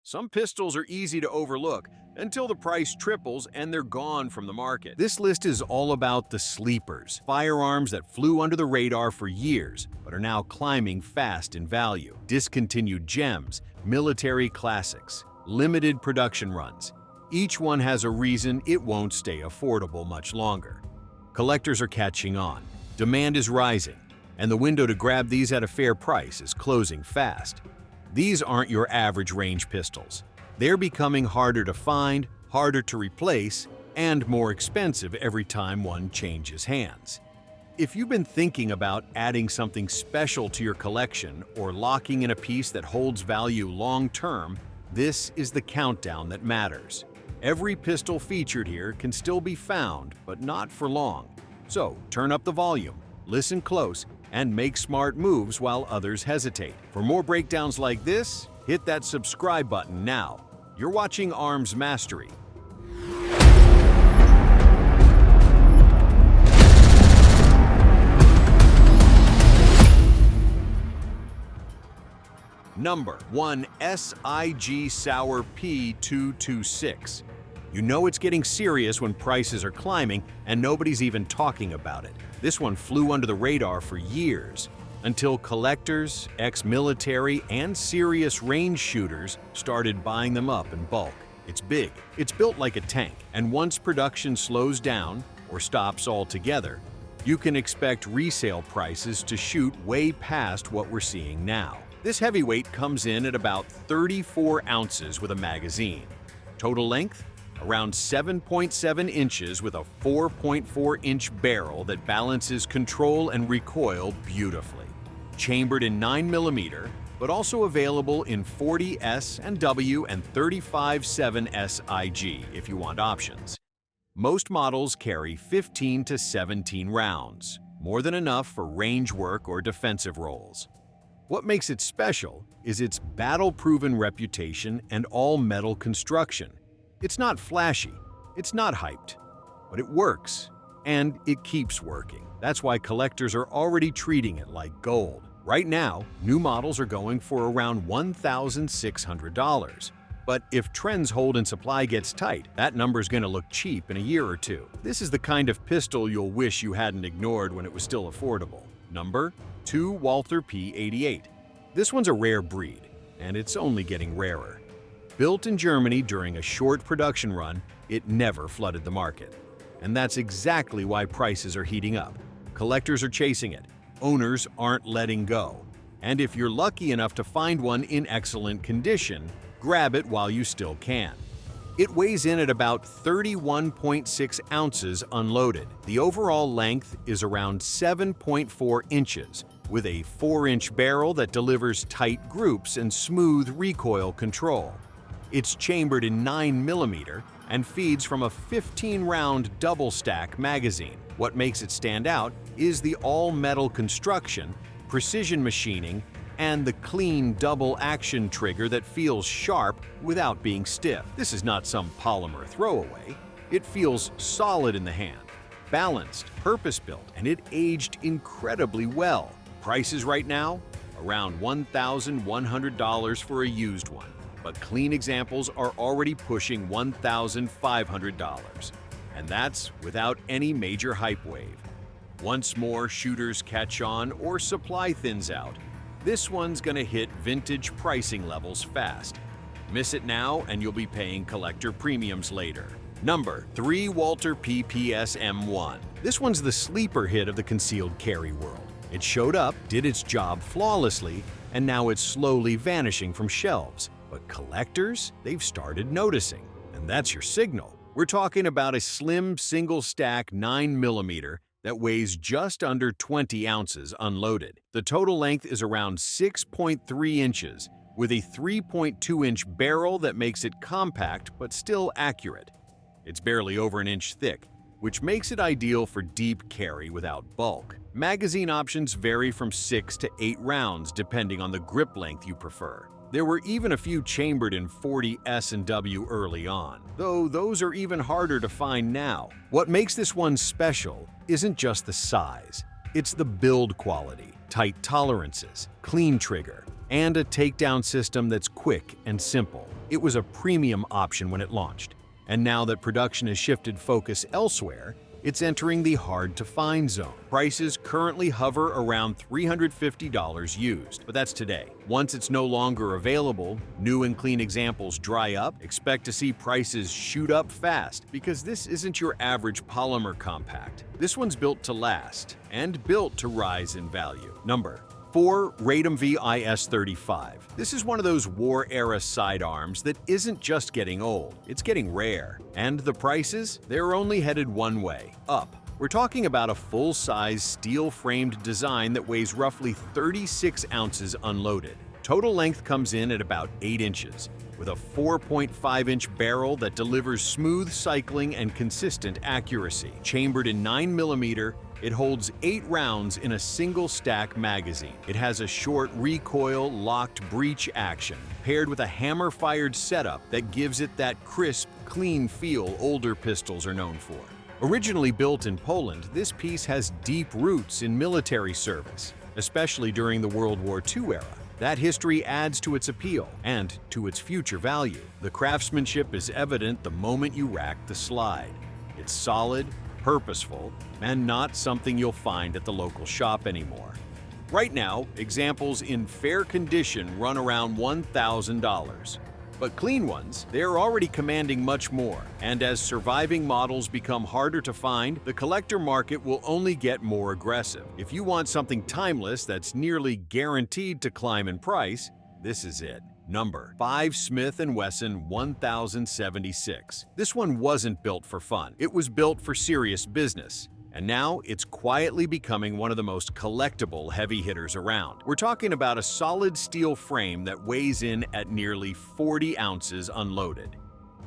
Some pistols are easy to overlook until the price triples and they're gone from the market. This list is all about the sleepers, firearms that flew under the radar for years but are now climbing fast in value. Discontinued gems, military classics, limited production runs. Each one has a reason it won't stay affordable much longer. Collectors are catching on, demand is rising, and the window to grab these at a fair price is closing fast. These aren't your average range pistols. They're becoming harder to find, harder to replace, and more expensive every time one changes hands. If you've been thinking about adding something special to your collection or locking in a piece that holds value long-term, this is the countdown that matters. Every pistol featured here can still be found, but not for long. So turn up the volume, listen close, and make smart moves while others hesitate. For more breakdowns like this, hit that subscribe button now. You're watching Arms Mastery. Number 1. SIG Sauer P226. You know it's getting serious when prices are climbing and nobody's even talking about it. This one flew under the radar for years, until collectors, ex-military, and serious range shooters started buying them up in bulk. It's big, it's built like a tank, and once production slows down or stops altogether, you can expect resale prices to shoot way past what we're seeing now. This heavyweight comes in at about 34 ounces with a magazine. Total length? Around 7.7 inches with a 4.4-inch barrel that balances control and recoil beautifully. Chambered in 9mm, but also available in 40S and W and 35-7 SIG if you want options. Most models carry 15 to 17 rounds, more than enough for range work or defensive roles. What makes it special is its battle-proven reputation and all-metal construction. It's not flashy, it's not hyped, but it works, and it keeps working. That's why collectors are already treating it like gold. Right now, new models are going for around $1,600. But if trends hold and supply gets tight, that number's gonna look cheap in a year or two. This is the kind of pistol you'll wish you hadn't ignored when it was still affordable. Number 2. Walther P88. This one's a rare breed, and it's only getting rarer. Built in Germany during a short production run, it never flooded the market. And that's exactly why prices are heating up. Collectors are chasing it, owners aren't letting go. And if you're lucky enough to find one in excellent condition, grab it while you still can. It weighs in at about 31.6 ounces unloaded. The overall length is around 7.4 inches, with a 4-inch barrel that delivers tight groups and smooth recoil control. It's chambered in 9mm and feeds from a 15-round double-stack magazine. What makes it stand out is the all-metal construction, precision machining, and the clean double-action trigger that feels sharp without being stiff. This is not some polymer throwaway. It feels solid in the hand, balanced, purpose-built, and it aged incredibly well. Prices right now? Around $1,100 for a used one. But clean examples are already pushing $1,500, and that's without any major hype wave. Once more shooters catch on or supply thins out, this one's gonna hit vintage pricing levels fast. Miss it now and you'll be paying collector premiums later. Number 3. Walther PPS M1. This one's the sleeper hit of the concealed carry world. It showed up, did its job flawlessly, and now it's slowly vanishing from shelves. But collectors, they've started noticing, and that's your signal. We're talking about a slim single-stack 9mm that weighs just under 20 ounces unloaded. The total length is around 6.3 inches, with a 3.2-inch barrel that makes it compact but still accurate. It's barely over an inch thick, which makes it ideal for deep carry without bulk. Magazine options vary from 6 to 8 rounds depending on the grip length you prefer. There were even a few chambered in 40S and W early on, though those are even harder to find now. What makes this one special isn't just the size, it's the build quality, tight tolerances, clean trigger, and a takedown system that's quick and simple. It was a premium option when it launched, and now that production has shifted focus elsewhere, it's entering the hard-to-find zone. Prices currently hover around $350 used, but that's today. Once it's no longer available, new and clean examples dry up, expect to see prices shoot up fast, because this isn't your average polymer compact. This one's built to last, and built to rise in value. Number 4. Radom VIS-35. This is one of those war-era sidearms that isn't just getting old, it's getting rare. And the prices? They're only headed one way, up. We're talking about a full-size steel-framed design that weighs roughly 36 ounces unloaded. Total length comes in at about 8 inches, with a 4.5-inch barrel that delivers smooth cycling and consistent accuracy. Chambered in 9mm, it holds 8 rounds in a single stack magazine. It has a short recoil locked breech action, paired with a hammer-fired setup that gives it that crisp, clean feel older pistols are known for. Originally built in Poland, this piece has deep roots in military service, especially during the World War II era. That history adds to its appeal and to its future value. The craftsmanship is evident the moment you rack the slide. It's solid, purposeful, and not something you'll find at the local shop anymore. Right now, examples in fair condition run around $1,000. But clean ones, they're already commanding much more. And as surviving models become harder to find, the collector market will only get more aggressive. If you want something timeless that's nearly guaranteed to climb in price, this is it. Number 5. Smith & Wesson 1076. This one wasn't built for fun. It was built for serious business. And now it's quietly becoming one of the most collectible heavy hitters around. We're talking about a solid steel frame that weighs in at nearly 40 ounces unloaded.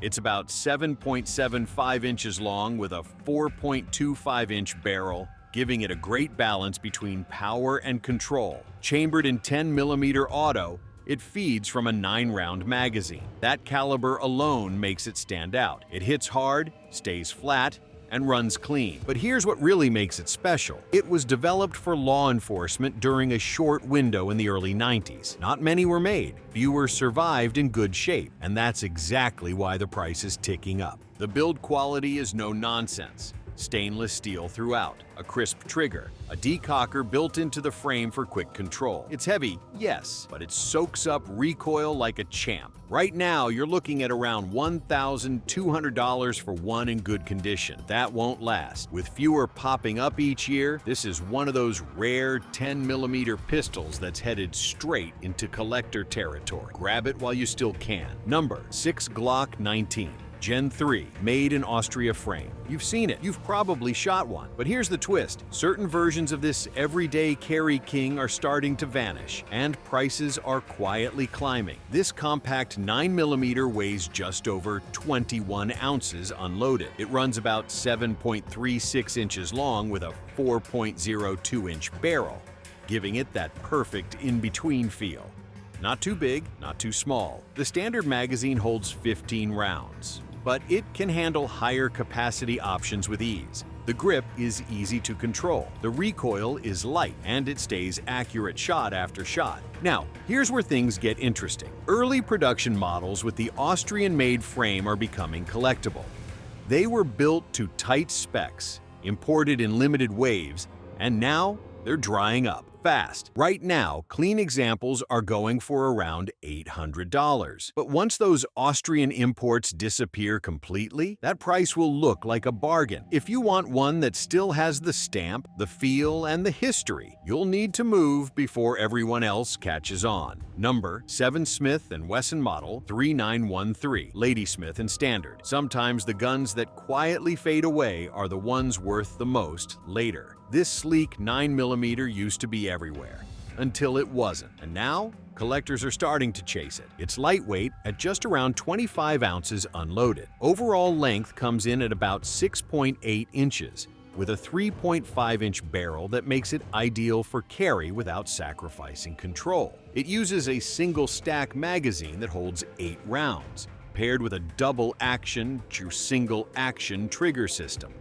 It's about 7.75 inches long with a 4.25-inch barrel, giving it a great balance between power and control. Chambered in 10mm auto, it feeds from a 9-round magazine. That caliber alone makes it stand out. It hits hard, stays flat, and runs clean. But here's what really makes it special. It was developed for law enforcement during a short window in the early 90s. Not many were made. Fewer survived in good shape, and that's exactly why the price is ticking up. The build quality is no nonsense. Stainless steel throughout, a crisp trigger, a decocker built into the frame for quick control. It's heavy, yes, but it soaks up recoil like a champ. Right now, you're looking at around $1,200 for one in good condition. That won't last. With fewer popping up each year, this is one of those rare 10mm pistols that's headed straight into collector territory. Grab it while you still can. Number 6. Glock 19. Gen 3, made in Austria frame. You've seen it, you've probably shot one. But here's the twist. Certain versions of this everyday carry king are starting to vanish, and prices are quietly climbing. This compact 9mm weighs just over 21 ounces unloaded. It runs about 7.36 inches long with a 4.02-inch barrel, giving it that perfect in-between feel. Not too big, not too small. The standard magazine holds 15 rounds. But it can handle higher capacity options with ease. The grip is easy to control, the recoil is light, and it stays accurate shot after shot. Now, here's where things get interesting. Early production models with the Austrian-made frame are becoming collectible. They were built to tight specs, imported in limited waves, and now they're drying up fast. Right now, clean examples are going for around $800. But once those Austrian imports disappear completely, that price will look like a bargain. If you want one that still has the stamp, the feel, and the history, you'll need to move before everyone else catches on. Number 7. Smith & Wesson Model 3913, Ladysmith and Standard. Sometimes the guns that quietly fade away are the ones worth the most later. This sleek 9mm used to be everywhere, until it wasn't. And now, collectors are starting to chase it. It's lightweight at just around 25 ounces unloaded. Overall length comes in at about 6.8 inches, with a 3.5-inch barrel that makes it ideal for carry without sacrificing control. It uses a single-stack magazine that holds 8 rounds, paired with a double-action to single-action trigger system.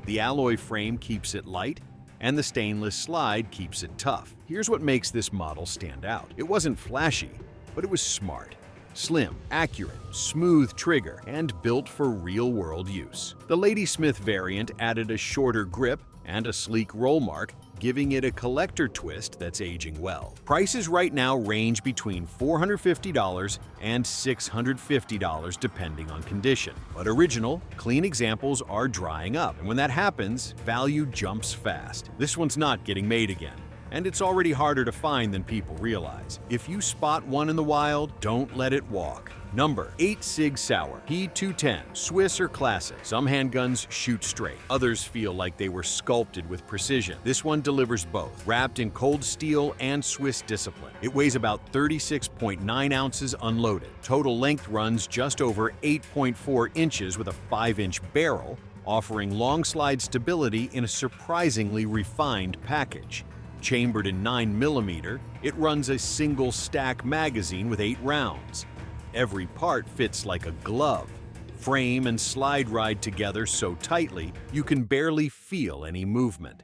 The alloy frame keeps it light, and the stainless slide keeps it tough. Here's what makes this model stand out. It wasn't flashy, but it was smart. Slim, accurate, smooth trigger, and built for real-world use. The Ladysmith variant added a shorter grip and a sleek roll mark, giving it a collector twist that's aging well. Prices right now range between $450 and $650 depending on condition. But original, clean examples are drying up, and when that happens, value jumps fast. This one's not getting made again, and it's already harder to find than people realize. If you spot one in the wild, don't let it walk. Number 8. SIG Sauer P210, Swiss or classic. Some handguns shoot straight. Others feel like they were sculpted with precision. This one delivers both, wrapped in cold steel and Swiss discipline. It weighs about 36.9 ounces unloaded. Total length runs just over 8.4 inches with a 5-inch barrel, offering long slide stability in a surprisingly refined package. Chambered in 9mm, it runs a single stack magazine with 8 rounds. Every part fits like a glove. Frame and slide ride together so tightly you can barely feel any movement.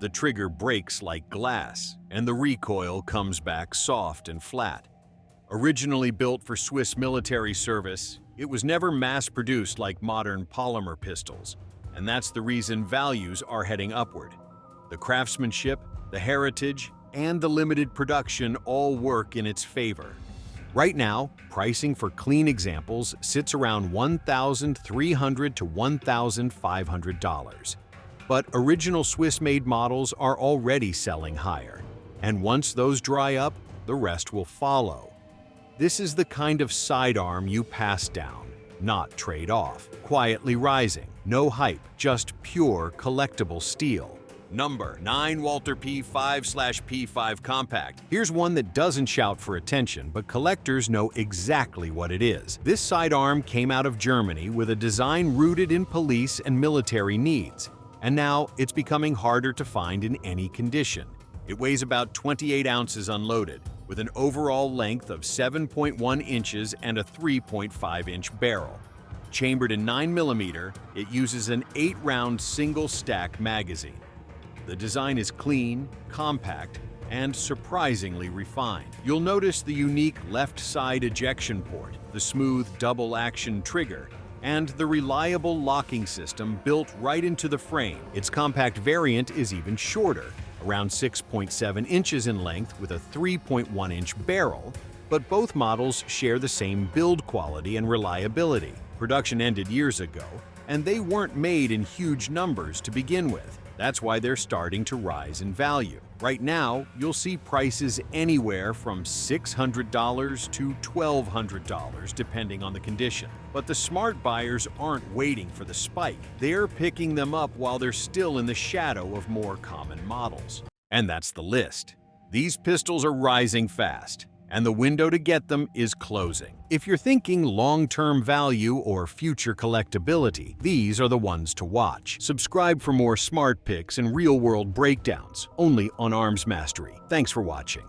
The trigger breaks like glass, and the recoil comes back soft and flat. Originally built for Swiss military service, it was never mass-produced like modern polymer pistols, and that's the reason values are heading upward. The craftsmanship, the heritage, and the limited production all work in its favor. Right now, pricing for clean examples sits around $1,300 to $1,500. But original Swiss-made models are already selling higher, and once those dry up, the rest will follow. This is the kind of sidearm you pass down, not trade off. Quietly rising, no hype, just pure collectible steel. Number 9. Walther P5/P5 Compact. Here's one that doesn't shout for attention, but collectors know exactly what it is. This sidearm came out of Germany with a design rooted in police and military needs, and now it's becoming harder to find in any condition. It weighs about 28 ounces unloaded, with an overall length of 7.1 inches and a 3.5-inch barrel. Chambered in 9mm, it uses an 8-round single-stack magazine. The design is clean, compact, and surprisingly refined. You'll notice the unique left side ejection port, the smooth double-action trigger, and the reliable locking system built right into the frame. Its compact variant is even shorter, around 6.7 inches in length with a 3.1-inch barrel, but both models share the same build quality and reliability. Production ended years ago, and they weren't made in huge numbers to begin with. That's why they're starting to rise in value. Right now, you'll see prices anywhere from $600 to $1,200 depending on the condition. But the smart buyers aren't waiting for the spike. They're picking them up while they're still in the shadow of more common models. And that's the list. These pistols are rising fast, and the window to get them is closing. If you're thinking long-term value or future collectability, these are the ones to watch. Subscribe for more smart picks and real-world breakdowns, only on Arms Mastery. Thanks for watching.